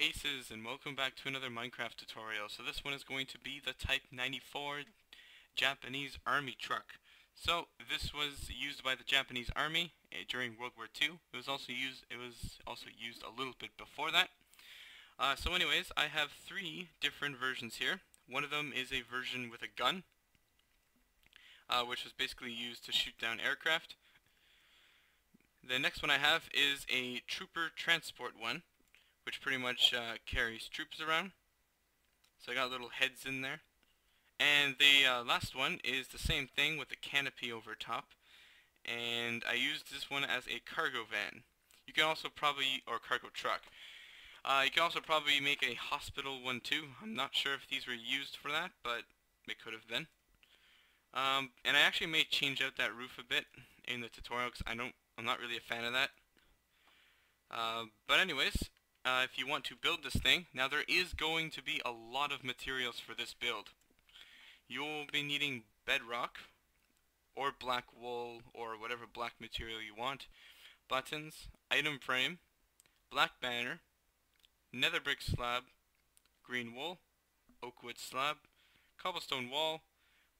Aces, and welcome back to another Minecraft tutorial. So this one is going to be the Type 94 Japanese Army truck. So this was used by the Japanese Army during World War II. It was also used a little bit before that. So anyways, I have three different versions here. One of them is a version with a gun, which was basically used to shoot down aircraft. The next one I have is a trooper transport one, which pretty much carries troops around. So I got little heads in there. And the last one is the same thing with a canopy over top. And I used this one as a cargo van. You can also probably, or cargo truck. You can also probably make a hospital one too. I'm not sure if these were used for that, but they could have been. And I actually may change out that roof a bit in the tutorial because I'm not really a fan of that. But anyways, if you want to build this thing, now there is going to be a lot of materials for this build. You'll be needing bedrock, or black wool, or whatever black material you want, buttons, item frame, black banner, nether brick slab, green wool, oak wood slab, cobblestone wall,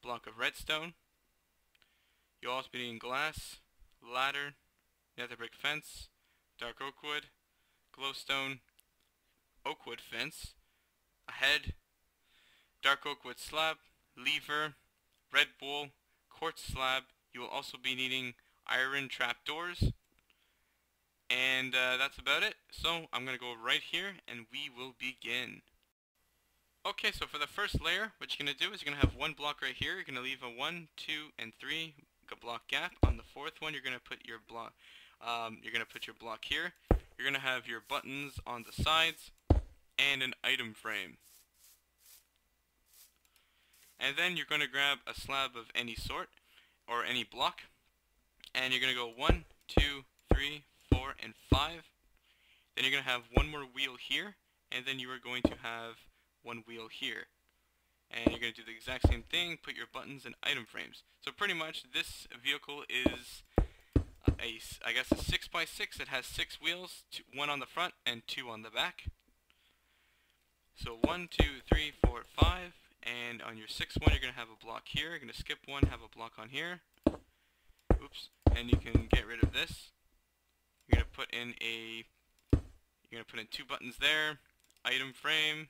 block of redstone. You'll also be needing glass, ladder, nether brick fence, dark oak wood, glowstone, oak wood fence, a head, dark oak wood slab, lever, red wool, quartz slab. You will also be needing iron trapdoors, and that's about it. So I'm going to go right here and we will begin. Okay, so for the first layer, what you're going to do is you're going to have one block right here. You're going to leave a 1, 2, and 3 block gap. On the fourth one, you're going to put your block. Here. You're going to have your buttons on the sides and an item frame. And then you're going to grab a slab of any sort or any block, and you're going to go 1, 2, 3, 4, and 5. Then you're going to have one more wheel here, and then you are going to have one wheel here. And you're going to do the exact same thing, put your buttons and item frames. So pretty much this vehicle is I guess a 6x6. It has 6 wheels, 1 on the front and 2 on the back. So 1, 2, 3, 4, 5, and on your 6th one you're going to have a block here. You're going to skip one, have a block on here. Oops, and you can get rid of this. You're going to put in 2 buttons there, item frame,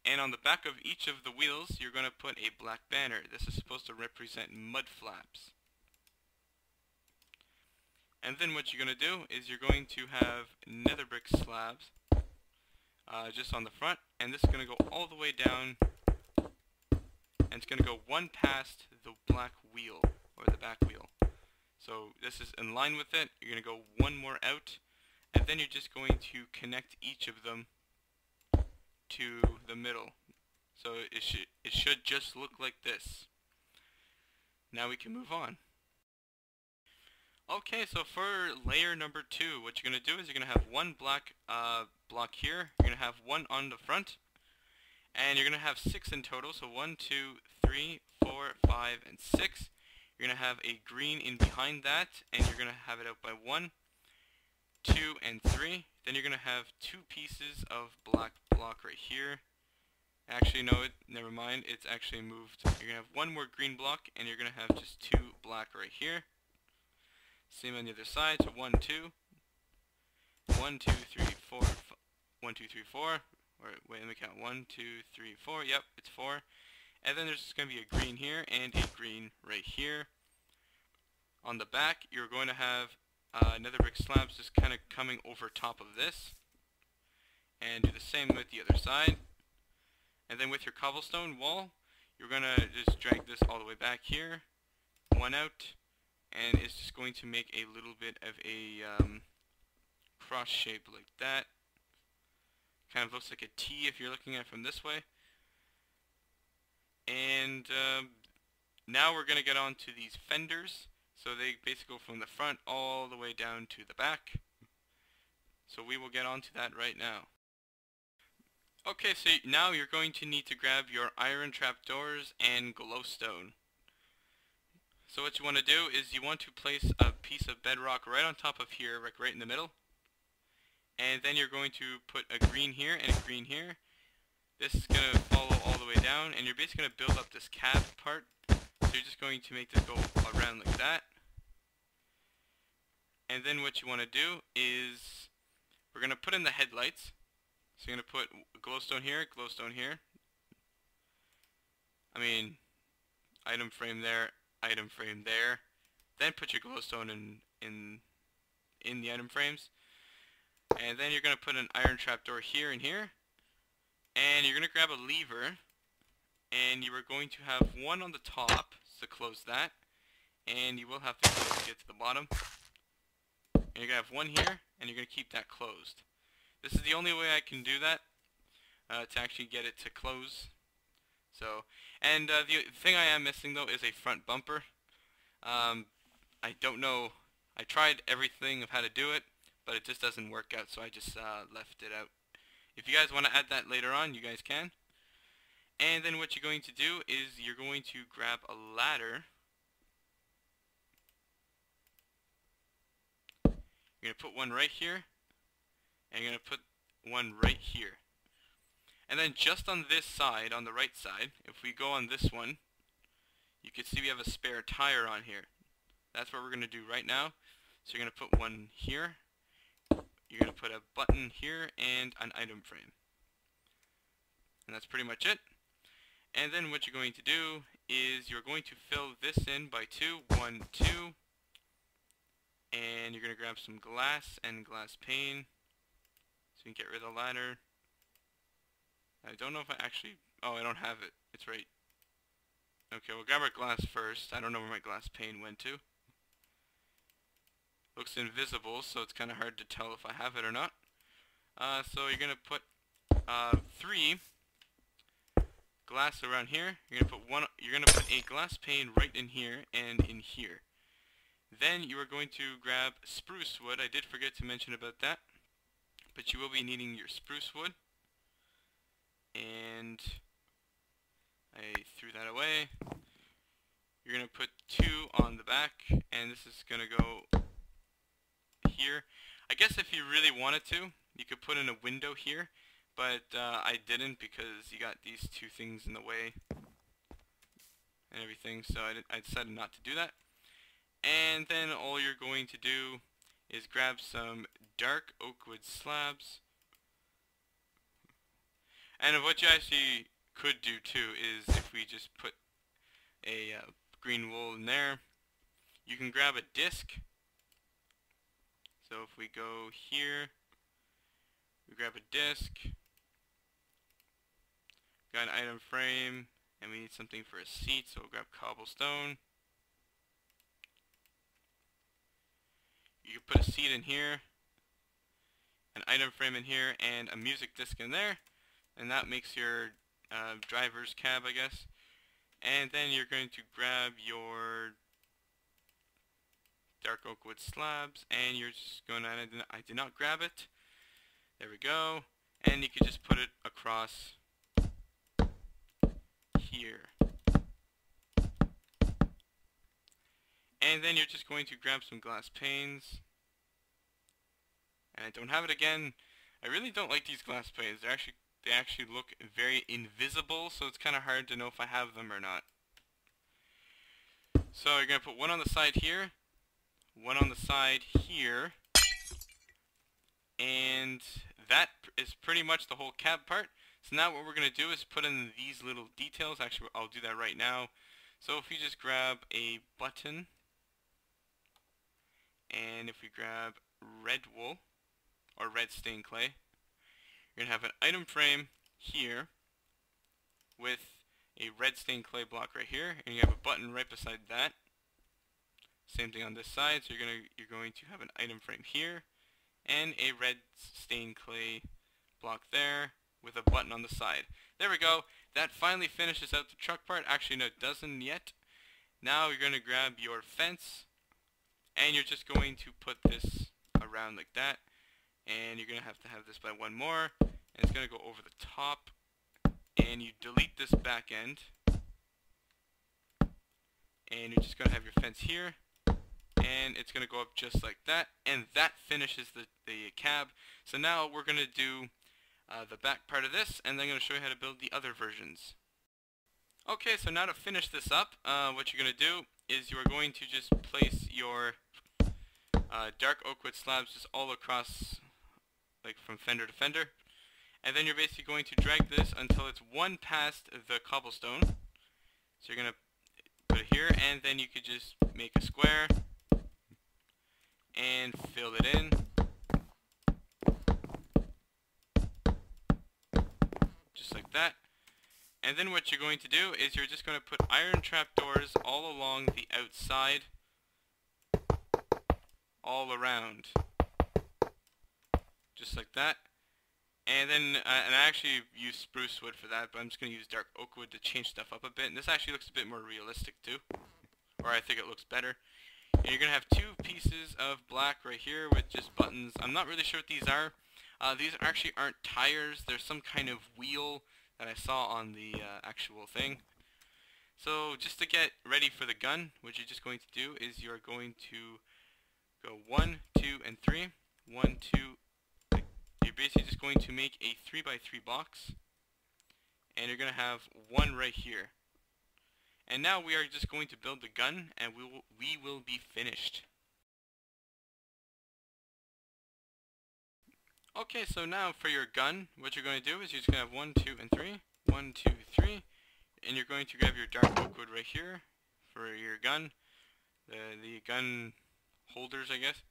and on the back of each of the wheels you're going to put a black banner. This is supposed to represent mud flaps. And then what you're going to do is you're going to have nether brick slabs just on the front, and this is going to go all the way down, and it's going to go one past the black wheel, or the back wheel. So this is in line with it. You're going to go one more out, and then you're just going to connect each of them to the middle. So it should just look like this. Now we can move on. Okay, so for layer number 2, what you're going to do is you're going to have one black block here. You're going to have one on the front, and you're going to have 6 in total. So 1, 2, 3, 4, 5, and 6. You're going to have a green in behind that, and you're going to have it out by 1, 2, and 3. Then you're going to have 2 pieces of black block right here. Actually, no, never mind. It's actually moved. You're going to have one more green block, and you're going to have just 2 black right here. Same on the other side, so 1, 2. 1, 2, 3, 4, 1, 2, 3, 4. Or wait, let me count. 1, 2, 3, 4. Yep, it's 4. And then there's just going to be a green here and a green right here. On the back, you're going to have nether brick slabs just kind of coming over top of this. And do the same with the other side. And then with your cobblestone wall, you're going to just drag this all the way back here. One out. And it's just going to make a little bit of a cross shape like that. Kind of looks like a T if you're looking at it from this way. And now we're going to get on to these fenders. So they basically go from the front all the way down to the back. So we will get on to that right now. Okay, so now you're going to need to grab your iron trapdoors and glowstone. So what you want to do is you want to place a piece of bedrock right on top of here, like right in the middle. And then you're going to put a green here and a green here. This is going to follow all the way down, and you're basically going to build up this cab part. So you're just going to make this go around like that. And then what you want to do is, we're going to put in the headlights. So you're going to put glowstone here, glowstone here. I mean, item frame there, item frame there. Then put your glowstone in the item frames. And then you're going to put an iron trapdoor here and here. And you're going to grab a lever. And you are going to have one on the top to close that. And you will have to close to get to the bottom. And you're going to have one here, and you're going to keep that closed. This is the only way I can do that, to actually get it to close. So, and the thing I am missing though is a front bumper. I don't know, I tried everything of how to do it, but it just doesn't work out, so I just left it out. If you guys want to add that later on, you guys can. And then what you're going to do is you're going to grab a ladder. You're going to put one right here, and you're going to put one right here. And then just on this side, on the right side, if we go on this one, you can see we have a spare tire on here. That's what we're going to do right now. So you're going to put one here, you're going to put a button here, and an item frame. And that's pretty much it. And then what you're going to do is you're going to fill this in by 2, 1, 2. And you're going to grab some glass and glass pane. So you can get rid of the ladder. I don't know if I actually... Oh, I don't have it. It's right. Okay, we'll grab our glass first. I don't know where my glass pane went to. Looks invisible, so it's kind of hard to tell if I have it or not. So you're going to put 3 glass around here. You're going to put one. You're going to put a glass pane right in here and in here. Then you are going to grab spruce wood. I did forget to mention about that, but you will be needing your spruce wood. And I threw that away. You're going to put 2 on the back, and this is going to go here. I guess if you really wanted to, you could put in a window here, but I didn't because you got these 2 things in the way and everything, so I decided not to do that. And then all you're going to do is grab some dark oak wood slabs. And what you actually could do too is if we just put a green wool in there, you can grab a disc. So if we go here, we grab a disc, got an item frame, and we need something for a seat, so we'll grab cobblestone. You can put a seat in here, an item frame in here, and a music disc in there, and that makes your driver's cab, I guess. And then you're going to grab your dark oak wood slabs, and you're just going to, I did not grab it, there we go, and you can just put it across here. And then you're just going to grab some glass panes. And I don't have it again. I really don't like these glass panes. They actually look very invisible, so it's kind of hard to know if I have them or not. So you're going to put one on the side here, one on the side here, and that is pretty much the whole cab part. So now what we're going to do is put in these little details. Actually, I'll do that right now. So if you just grab a button, and if we grab red wool, or red stained clay, you're going to have an item frame here with a red stained clay block right here, and you have a button right beside that. Same thing on this side, so you're going to have an item frame here, and a red stained clay block there, with a button on the side. There we go. That finally finishes out the truck part. Actually, no, it doesn't yet. Now you're going to grab your fence, and you're just going to put this around like that, and you're going to have this by one more, and it's going to go over the top, and you delete this back end, and you're just going to have your fence here, and it's going to go up just like that, and that finishes the cab. So now we're going to do the back part of this, and then I'm going to show you how to build the other versions. Okay, so now to finish this up, what you're going to do is you are going to just place your dark oak wood slabs just all across, like from fender to fender, and then you're basically going to drag this until it's one past the cobblestone. So you're going to put it here, and then you could just make a square and fill it in. Just like that. And then what you're going to do is you're just going to put iron trapdoors all along the outside, all around. Just like that. And then, and I actually use spruce wood for that, but I'm just going to use dark oak wood to change stuff up a bit. And this actually looks a bit more realistic too. Or I think it looks better. And you're going to have two pieces of black right here with just buttons. I'm not really sure what these are. These actually aren't tires. There's some kind of wheel that I saw on the actual thing. So just to get ready for the gun, what you're just going to do is you're going to go 1, 2, and 3. 1, 2. You're basically just going to make a 3x3 box, and you're going to have one right here. And now we are just going to build the gun, and we will be finished. Okay, so now for your gun, what you're going to do is you're just going to have 1, 2, and 3. 1, 2, 3. And you're going to grab your dark oak wood right here for your gun. The gun holders, I guess.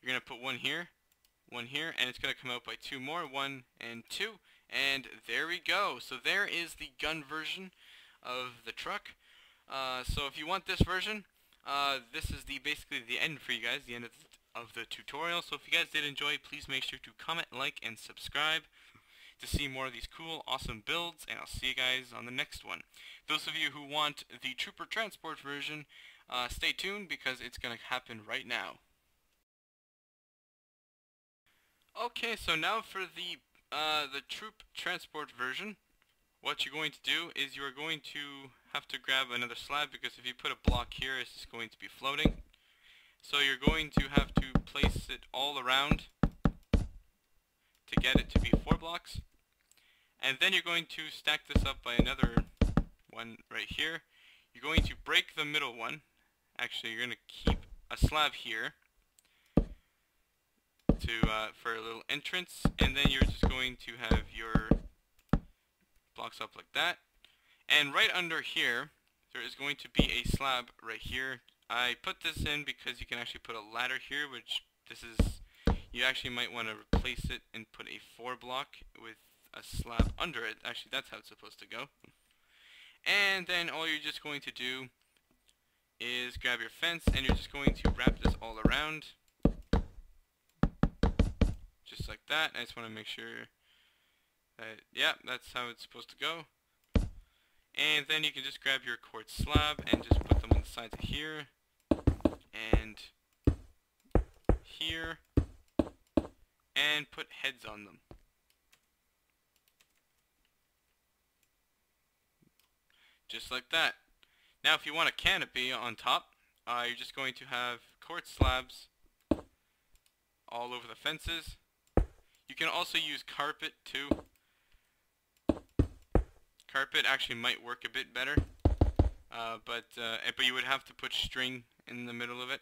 You're going to put one here, and it's going to come out by 2 more. 1 and 2. And there we go. So there is the gun version of the truck. So if you want this version, this is basically the end for you guys, the end of the tutorial. So if you guys did enjoy, please make sure to comment, like, and subscribe to see more of these cool, awesome builds, and I'll see you guys on the next one. Those of you who want the Trooper Transport version, stay tuned because it's going to happen right now. Okay, so now for the Troop Transport version, what you're going to do is you are going to have to grab another slab, because if you put a block here, it's just going to be floating. So you're going to have to place it all around to get it to be 4 blocks. And then you're going to stack this up by another one right here. You're going to break the middle one. Actually, you're going to keep a slab here for a little entrance, and then you're just going to have your blocks up like that. And right under here, there is going to be a slab right here. I put this in because you can actually put a ladder here, which you actually might want to replace it and put a 4 block with a slab under it. Actually, that's how it's supposed to go. And then all you're just going to do is grab your fence, and you're just going to wrap this all around. Just like that. I just want to make sure that, yeah, that's how it's supposed to go. And then you can just grab your quartz slab and just put them on the sides of here, and here, and put heads on them. Just like that. Now if you want a canopy on top, you're just going to have quartz slabs all over the fences. You can also use carpet too. Carpet actually might work a bit better, but you would have to put string in the middle of it.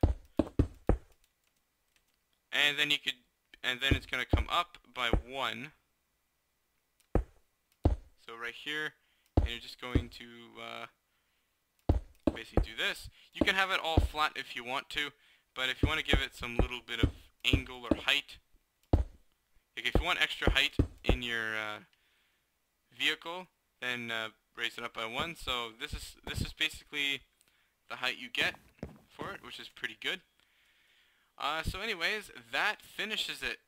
And then it's going to come up by 1. So right here, and you're just going to basically do this. You can have it all flat if you want to, but if you want to give it some little bit of angle or height, like if you want extra height in your vehicle, then raise it up by 1. So this is basically the height you get for it, which is pretty good. So anyways, that finishes it.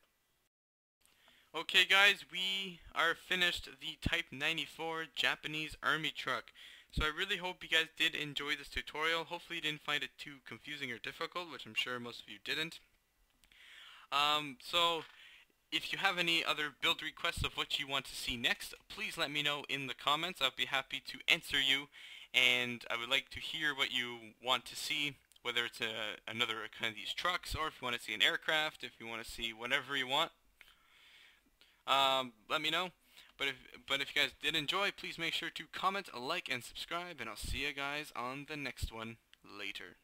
Okay guys, we are finished the Type 94 Japanese Army truck. So I really hope you guys did enjoy this tutorial. Hopefully you didn't find it too confusing or difficult, which I'm sure most of you didn't. So if you have any other build requests of what you want to see next, please let me know in the comments. I'll be happy to answer you, and I would like to hear what you want to see whether it's another kind of these trucks, or if you want to see an aircraft, if you want to see whatever you want, let me know. But if you guys did enjoy, please make sure to comment, like, and subscribe, and I'll see you guys on the next one later.